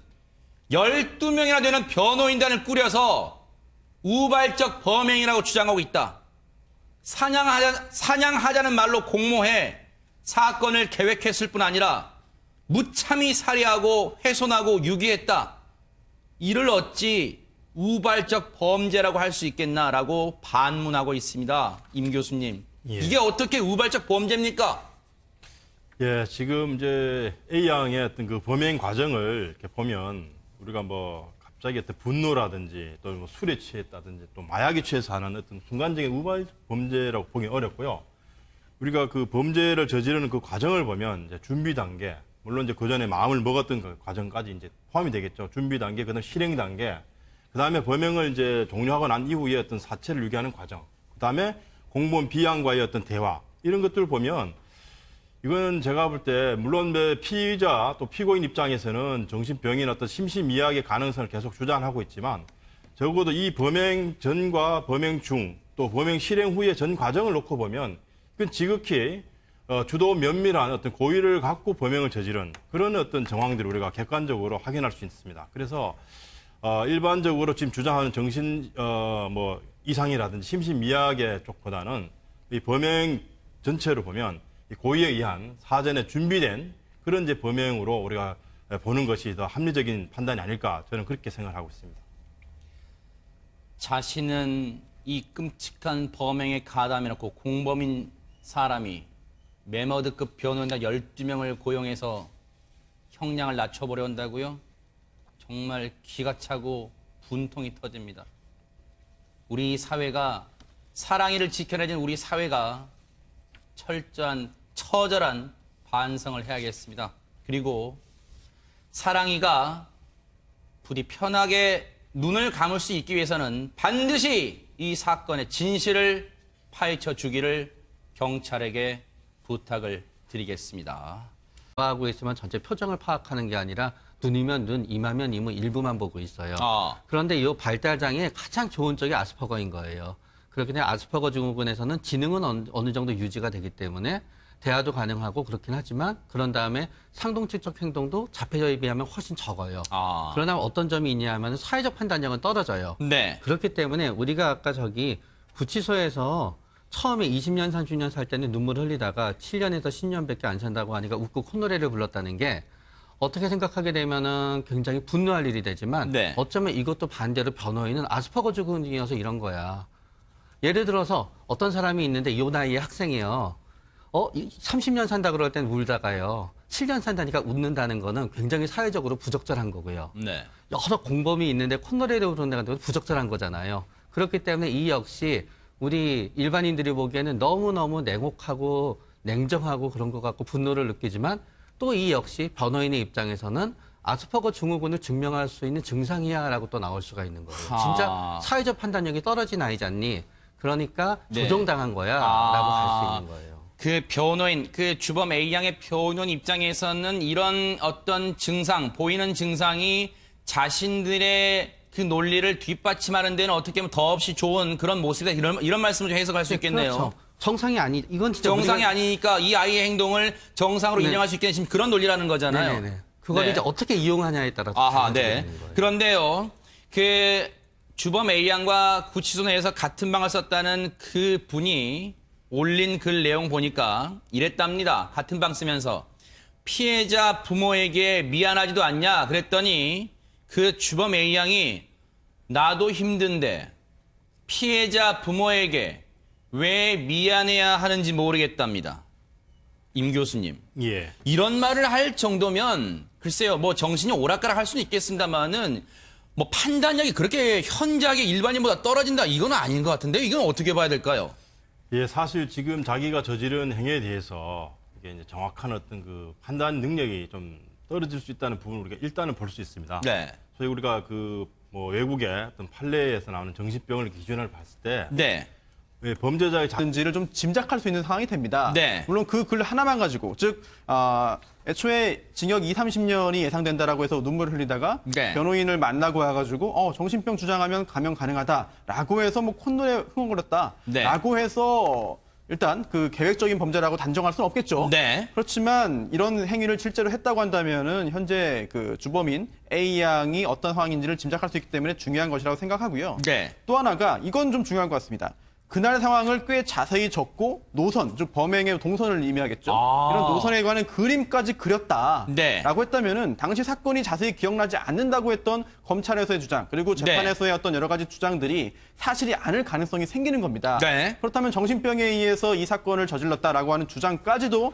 12명이나 되는 변호인단을 꾸려서 우발적 범행이라고 주장하고 있다. 사냥하자는 말로 공모해 사건을 계획했을 뿐 아니라 무참히 살해하고 훼손하고 유기했다. 이를 어찌 우발적 범죄라고 할 수 있겠나라고 반문하고 있습니다. 임 교수님. 예. 이게 어떻게 우발적 범죄입니까? 예, 지금 이제 A양의 어떤 그 범행 과정을 이렇게 보면 우리가 뭐 갑자기 어떤 분노라든지 또 뭐 술에 취했다든지 또 마약에 취해서 하는 어떤 순간적인 우발 범죄라고 보기 어렵고요. 우리가 그 범죄를 저지르는 그 과정을 보면 이제 준비 단계, 물론 이제 그 전에 마음을 먹었던 그 과정까지 이제 포함이 되겠죠. 준비 단계, 그다음 실행 단계, 그다음에 범행을 이제 종료하고 난 이후에 어떤 사체를 유기하는 과정, 그다음에 공무원 B양과의 어떤 대화 이런 것들을 보면 이거는 제가 볼 때 물론 피의자 또 피고인 입장에서는 정신병인 어떤 심신미약의 가능성을 계속 주장하고 있지만 적어도 이 범행 전과 범행 중 또 범행 실행 후의 전 과정을 놓고 보면 그건 지극히 주도 면밀한 어떤 고의를 갖고 범행을 저지른 그런 어떤 정황들을 우리가 객관적으로 확인할 수 있습니다. 그래서 일반적으로 지금 주장하는 정신 뭐 이상이라든지 심신미약의 쪽보다는 이 범행 전체로 보면 이 고의에 의한 사전에 준비된 그런 이제 범행으로 우리가 보는 것이 더 합리적인 판단이 아닐까 저는 그렇게 생각하고 있습니다. 자신은 이 끔찍한 범행에 가담해놓고 공범인 사람이 매머드급 변호인단 12명을 고용해서 형량을 낮춰보려 한다고요? 정말 기가 차고 분통이 터집니다. 우리 사회가 사랑이를 지켜내는 우리 사회가 철저한 처절한 반성을 해야겠습니다. 그리고 사랑이가 부디 편하게 눈을 감을 수 있기 위해서는 반드시 이 사건의 진실을 파헤쳐 주기를 경찰에게 부탁을 드리겠습니다. 하고 있으면 전체 표정을 파악하는 게 아니라 눈이면 눈, 이마면 이마 일부만 보고 있어요. 그런데 이 발달장애의 가장 좋은 쪽이 아스퍼거인 거예요. 그렇기 때문에 아스퍼거 증후군에서는 지능은 어느 정도 유지가 되기 때문에 대화도 가능하고 그렇긴 하지만 그런 다음에 상동측적 행동도 자폐자에 비하면 훨씬 적어요. 그러나 어떤 점이 있냐 하면 사회적 판단력은 떨어져요. 네. 그렇기 때문에 우리가 아까 저기 구치소에서 처음에 20년, 30년 살 때는 눈물 흘리다가 7년에서 10년밖에 안 산다고 하니까 웃고 콧노래를 불렀다는 게 어떻게 생각하게 되면은 굉장히 분노할 일이 되지만 네. 어쩌면 이것도 반대로 변호인은 아스퍼거 증후군이어서 이런 거야. 예를 들어서 어떤 사람이 있는데 이 나이에 학생이에요. 30년 산다 그럴 땐 울다가요. 7년 산다니까 웃는다는 거는 굉장히 사회적으로 부적절한 거고요. 네. 여러 공범이 있는데 콧노래를 부른다는 건 부적절한 거잖아요. 그렇기 때문에 이 역시 우리 일반인들이 보기에는 너무너무 냉혹하고 냉정하고 그런 것 같고 분노를 느끼지만 또 이 역시 변호인의 입장에서는 아스퍼거 증후군을 증명할 수 있는 증상이야라고 또 나올 수가 있는 거예요. 진짜 사회적 판단력이 떨어진 아이지 않니? 그러니까 네. 조종당한 거야라고 할 수 있는 거예요. 그 변호인, 그 주범 A양의 변호인 입장에서는 이런 어떤 증상, 보이는 증상이 자신들의 그 논리를 뒷받침하는 데는 어떻게 보면 더없이 좋은 그런 모습이다. 이런 말씀을 좀 해석할 수 있겠네요. 그렇죠. 정상이 아니, 이건 진짜 정상이 우리가... 아니니까 이 아이의 행동을 정상으로 네. 인정할 수 있겠는 지금 그런 논리라는 거잖아요. 네네네. 그걸 네. 이제 어떻게 이용하냐에 따라서 아하, 네. 달라지는 거예요. 그런데요, 그 주범 A양과 구치소 내에서 같은 방을 썼다는 그 분이 올린 글 내용 보니까 이랬답니다. 같은 방 쓰면서 피해자 부모에게 미안하지도 않냐 그랬더니 그 주범 A양이 나도 힘든데 피해자 부모에게 왜 미안해야 하는지 모르겠답니다. 임 교수님. 예. 이런 말을 할 정도면 글쎄요, 뭐 정신이 오락가락 할 수는 있겠습니다만은 뭐 판단력이 그렇게 현저하게 일반인보다 떨어진다 이건 아닌 것 같은데 이건 어떻게 봐야 될까요? 예, 사실 지금 자기가 저지른 행위에 대해서 이게 이제 정확한 어떤 그 판단 능력이 좀 떨어질 수 있다는 부분을 우리가 일단은 볼 수 있습니다. 네. 소위 우리가 그 뭐 외국의 어떤 판례에서 나오는 정신병을 기준을 봤을 때 네. 예, 범죄자의 는지를 좀 짐작할 수 있는 상황이 됩니다. 네. 물론 그 글 하나만 가지고 즉 애초에 징역 2, 30년이 예상된다라고 해서 눈물을 흘리다가 네. 변호인을 만나고 와가지고 정신병 주장하면 감형 가능하다라고 해서 뭐 콧노래 흥얼거렸다라고 네. 해서 일단 그 계획적인 범죄라고 단정할 수는 없겠죠. 네. 그렇지만 이런 행위를 실제로 했다고 한다면은 현재 그 주범인 A 양이 어떤 상황인지를 짐작할 수 있기 때문에 중요한 것이라고 생각하고요. 네. 또 하나가 이건 좀 중요한 것 같습니다. 그날 상황을 꽤 자세히 적고 노선, 즉 범행의 동선을 의미하겠죠. 이런 노선에 관한 그림까지 그렸다라고 네. 했다면은 당시 사건이 자세히 기억나지 않는다고 했던 검찰에서의 주장 그리고 재판에서의 어떤 여러 가지 주장들이 사실이 아닐 가능성이 생기는 겁니다. 네. 그렇다면 정신병에 의해서 이 사건을 저질렀다라고 하는 주장까지도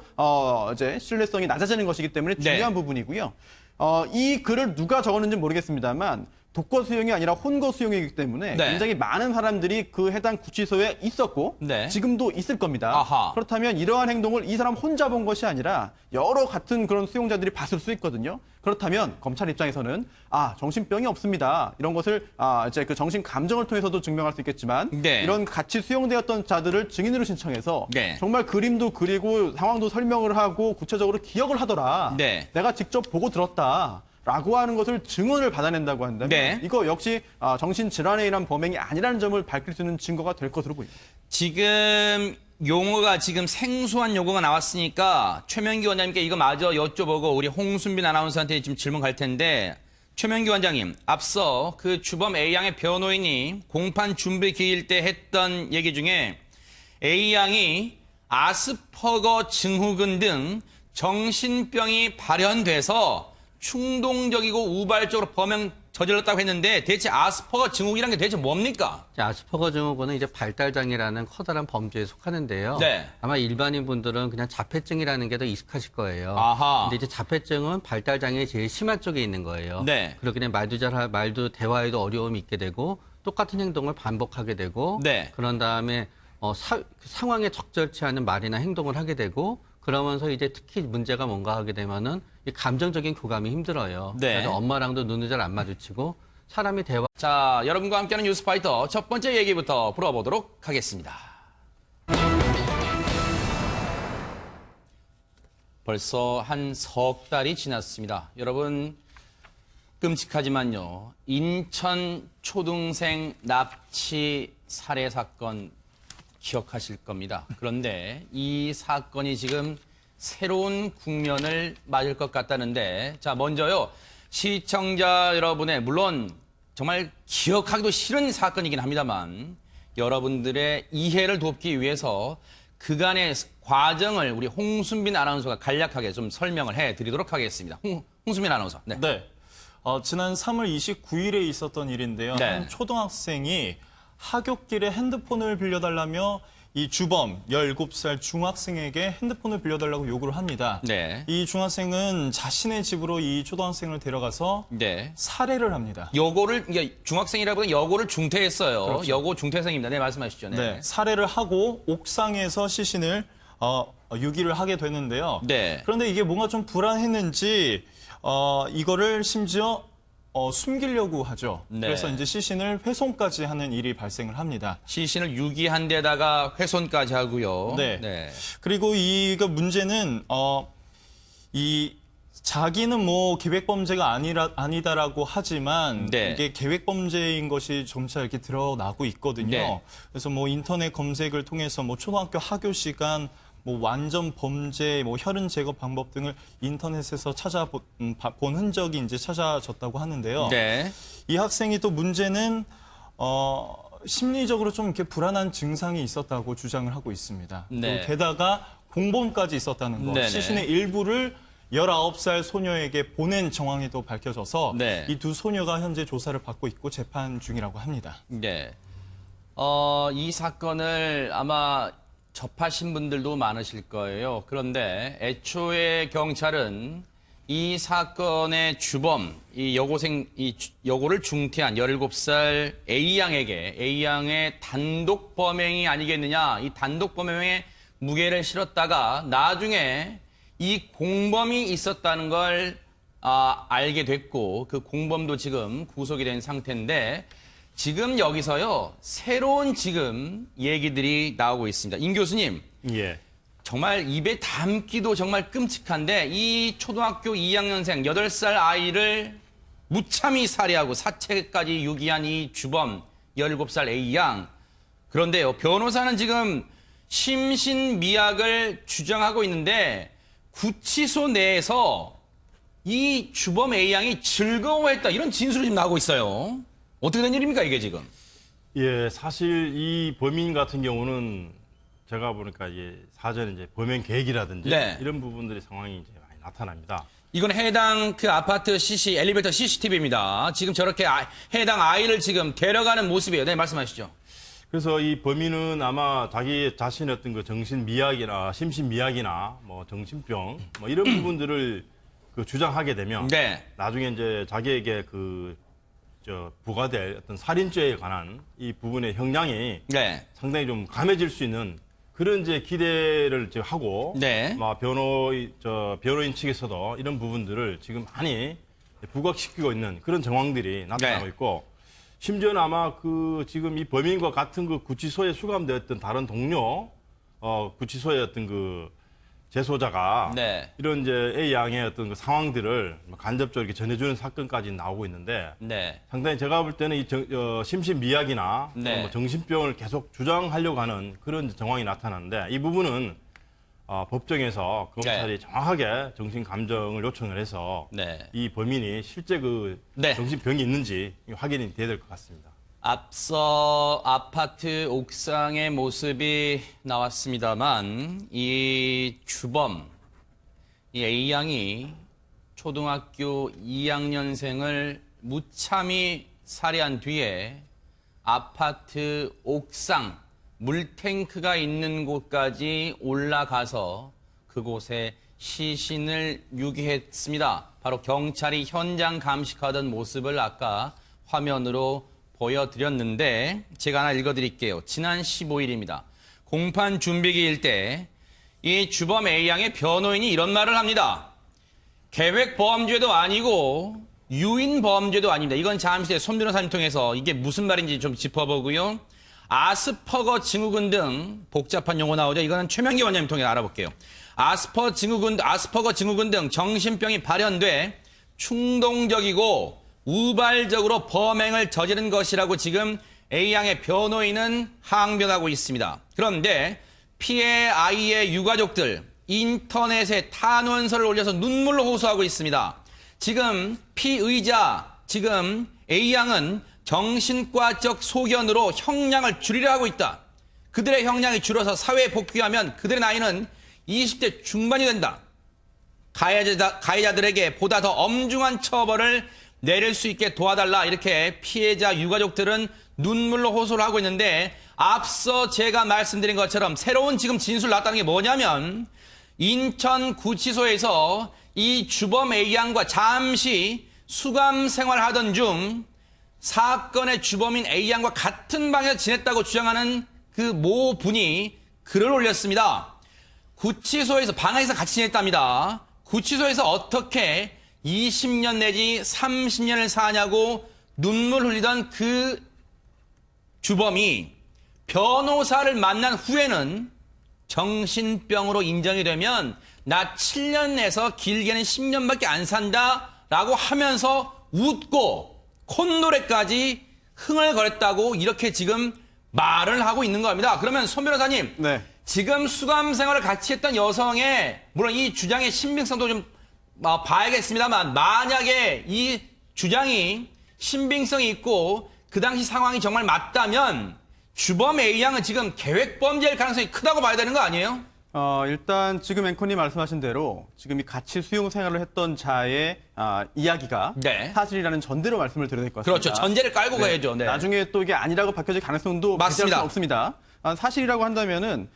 이제 신뢰성이 낮아지는 것이기 때문에 중요한 네. 부분이고요. 이 글을 누가 적었는지 모르겠습니다만 독거 수용이 아니라 혼거 수용이기 때문에 네. 굉장히 많은 사람들이 그 해당 구치소에 있었고 네. 지금도 있을 겁니다. 아하. 그렇다면 이러한 행동을 이 사람 혼자 본 것이 아니라 여러 같은 그런 수용자들이 봤을 수 있거든요. 그렇다면 검찰 입장에서는 정신병이 없습니다. 이런 것을 이제 그 정신 감정을 통해서도 증명할 수 있겠지만 네. 이런 같이 수용되었던 자들을 증인으로 신청해서 네. 정말 그림도 그리고 상황도 설명을 하고 구체적으로 기억을 하더라. 네. 내가 직접 보고 들었다. 라고 하는 것을 증언을 받아낸다고 한다면 네. 이거 역시 정신질환에 의한 범행이 아니라는 점을 밝힐 수 있는 증거가 될 것으로 보입니다. 지금 용어가 지금 생소한 용어가 나왔으니까 최명기 원장님께 이거 마저 여쭤보고 우리 홍순빈 아나운서한테 지금 질문 갈 텐데 최명기 원장님 앞서 그 주범 A양의 변호인이 공판 준비 기일 때 했던 얘기 중에 A양이 아스퍼거 증후군 등 정신병이 발현돼서 충동적이고 우발적으로 범행 저질렀다고 했는데 대체 아스퍼거 증후군이란 게 대체 뭡니까? 아스퍼거 증후군은 이제 발달장애라는 커다란 범죄에 속하는데요. 네. 아마 일반인 분들은 그냥 자폐증이라는 게 더 익숙하실 거예요. 아하. 근데 이제 자폐증은 발달장애의 제일 심한 쪽에 있는 거예요. 네. 그렇기 때문에 말도 대화에도 어려움이 있게 되고 똑같은 행동을 반복하게 되고 네. 그런 다음에 상황에 적절치 않은 말이나 행동을 하게 되고 그러면서 이제 특히 문제가 뭔가 하게 되면은 이 감정적인 교감이 힘들어요. 네. 그래서 엄마랑도 눈을 잘 안 마주치고 사람이 대화 자, 여러분과 함께하는 뉴스파이터 첫 번째 얘기부터 풀어보도록 하겠습니다. 벌써 한 석 달이 지났습니다. 여러분, 끔찍하지만요. 인천 초등생 납치 살해 사건 기억하실 겁니다. 그런데 이 사건이 지금 새로운 국면을 맞을 것 같다는데, 자, 먼저요. 시청자 여러분의, 물론 정말 기억하기도 싫은 사건이긴 합니다만, 여러분들의 이해를 돕기 위해서 그간의 과정을 우리 홍순빈 아나운서가 간략하게 좀 설명을 해드리도록 하겠습니다. 홍순빈 아나운서. 네. 네. 지난 3월 29일에 있었던 일인데요. 네. 한 초등학생이 하굣길에 핸드폰을 빌려달라며 이 주범 17살 중학생에게 핸드폰을 빌려달라고 요구를 합니다. 네. 이 중학생은 자신의 집으로 이 초등학생을 데려가서 네. 살해를 합니다. 여고를, 이게 중학생이라보다 여고를 중퇴했어요. 그렇죠. 여고 중퇴생입니다. 네, 말씀하시죠. 네. 네, 살해를 하고 옥상에서 시신을 유기를 하게 되는데요. 네. 그런데 이게 뭔가 좀 불안했는지 이거를 심지어 숨기려고 하죠. 네. 그래서 이제 시신을 훼손까지 하는 일이 발생을 합니다. 시신을 유기한 데다가 훼손까지 하고요. 네. 그리고 이거 문제는 이 자기는 뭐 계획범죄가 아니다라고 하지만 네. 이게 계획범죄인 것이 점차 이렇게 드러나고 있거든요. 네. 그래서 뭐 인터넷 검색을 통해서 뭐 초등학교 하교 시간 뭐 완전 범죄, 뭐 혈흔 제거 방법 등을 인터넷에서 찾아본 흔적이 이제 찾아졌다고 하는데요. 네. 이 학생이 또 문제는 심리적으로 좀 이렇게 불안한 증상이 있었다고 주장을 하고 있습니다. 네. 그리고 게다가 공범까지 있었다는 것. 네네. 시신의 일부를 19살 소녀에게 보낸 정황이 또 밝혀져서 네. 이 두 소녀가 현재 조사를 받고 있고 재판 중이라고 합니다. 네. 이 사건을 아마 접하신 분들도 많으실 거예요. 그런데 애초에 경찰은 이 사건의 주범, 이 여고를 중퇴한 17살 A양의 단독 범행이 아니겠느냐, 이 단독 범행에 무게를 실었다가 나중에 이 공범이 있었다는 걸 알게 됐고, 그 공범도 지금 구속이 된 상태인데, 지금 여기서요, 새로운 지금 얘기들이 나오고 있습니다. 임 교수님, 예. 정말 입에 담기도 정말 끔찍한데, 이 초등학교 2학년생 8살 아이를 무참히 살해하고 사체까지 유기한 이 주범 17살 A양. 그런데요, 변호사는 지금 심신미약을 주장하고 있는데, 구치소 내에서 이 주범 A양이 즐거워했다, 이런 진술이 지금 나오고 있어요. 어떻게 된 일입니까, 이게 지금? 예, 사실 이 범인 같은 경우는 제가 보니까 사전에 이제 범행 계획이라든지 네. 이런 부분들의 상황이 이제 많이 나타납니다. 이건 해당 그 아파트 엘리베이터 CCTV입니다. 지금 저렇게 해당 아이를 지금 데려가는 모습이에요. 네, 말씀하시죠. 그래서 이 범인은 아마 자기 자신의 어떤 그 정신미약이나 심신미약이나 뭐 정신병 뭐 이런 부분들을 그 주장하게 되면 네. 나중에 이제 자기에게 부과될 어떤 살인죄에 관한 이 부분의 형량이 네. 상당히 좀 감해질 수 있는 그런 이제 기대를 이제 하고 네. 변호인 측에서도 이런 부분들을 지금 많이 부각시키고 있는 그런 정황들이 나타나고 네. 있고 심지어는 아마 지금 이 범인과 같은 그 구치소에 수감되었던 다른 동료 구치소의 어떤 그 재소자가 네. 이런 이제 A 양의 어떤 그 상황들을 간접적으로 이렇게 전해주는 사건까지 나오고 있는데 네. 상당히 제가 볼 때는 이 심신미약이나 네. 뭐 정신병을 계속 주장하려고 하는 그런 정황이 나타나는데 이 부분은 법정에서 검찰이 정확하게 정신 감정을 요청을 해서 네. 이 범인이 실제 네. 정신병이 있는지 확인이 돼야 될 것 같습니다. 앞서 아파트 옥상의 모습이 나왔습니다만 이 주범, 이 A양이 초등학교 2학년생을 무참히 살해한 뒤에 아파트 옥상 물탱크가 있는 곳까지 올라가서 그곳에 시신을 유기했습니다. 바로 경찰이 현장 감식하던 모습을 아까 화면으로 보여드렸는데 제가 하나 읽어드릴게요. 지난 15일입니다. 공판 준비기일 때 이 주범 A양의 변호인이 이런 말을 합니다. 계획범죄도 아니고 유인범죄도 아닙니다. 이건 잠시 손 변호사님 통해서 이게 무슨 말인지 좀 짚어보고요. 아스퍼거 증후군 등 복잡한 용어 나오죠. 이거는 최명기 원장님 통해 알아볼게요. 아스퍼거 증후군 등 정신병이 발현돼 충동적이고 우발적으로 범행을 저지른 것이라고 지금 A양의 변호인은 항변하고 있습니다. 그런데 피해 아이의 유가족들 인터넷에 탄원서를 올려서 눈물로 호소하고 있습니다. 지금 피의자, 지금 A양은 정신과적 소견으로 형량을 줄이려 하고 있다. 그들의 형량이 줄어서 사회에 복귀하면 그들의 나이는 20대 중반이 된다. 가해자들에게 보다 더 엄중한 처벌을 내릴 수 있게 도와달라. 이렇게 피해자 유가족들은 눈물로 호소를 하고 있는데 앞서 제가 말씀드린 것처럼 새로운 지금 진술 나왔다는 게 뭐냐면 인천구치소에서 이 주범 A양과 잠시 수감 생활하던 중 사건의 주범인 A양과 같은 방에서 지냈다고 주장하는 그 모 분이 글을 올렸습니다. 구치소에서 방에서 같이 지냈답니다. 구치소에서 어떻게 20년 내지 30년을 사냐고 눈물 흘리던 그 주범이 변호사를 만난 후에는 정신병으로 인정이 되면 나 7년 내서 길게는 10년밖에 안 산다라고 하면서 웃고 콧노래까지 흥얼거렸다고 이렇게 지금 말을 하고 있는 겁니다. 그러면 손 변호사님, 네. 지금 수감 생활을 같이 했던 여성의 물론 이 주장의 신빙성도 좀 봐야겠습니다만 만약에 이 주장이 신빙성이 있고 그 당시 상황이 정말 맞다면 주범 A양은 지금 계획범죄일 가능성이 크다고 봐야 되는 거 아니에요? 일단 지금 앵커님 말씀하신 대로 지금 이 같이 수용 생활을 했던 자의 이야기가 네. 사실이라는 전제로 말씀을 드려야 될 것 같습니다. 그렇죠. 전제를 깔고 가야죠. 네. 나중에 또 이게 아니라고 밝혀질 가능성도 맞습니다. 배제할 수 없습니다. 사실이라고 한다면은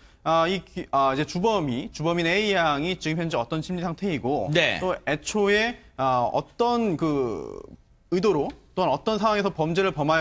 이제 주범인 A 양이 지금 현재 어떤 심리 상태이고 네. 또 애초에 어떤 그 의도로 또는 어떤 상황에서 범죄를 범하였는지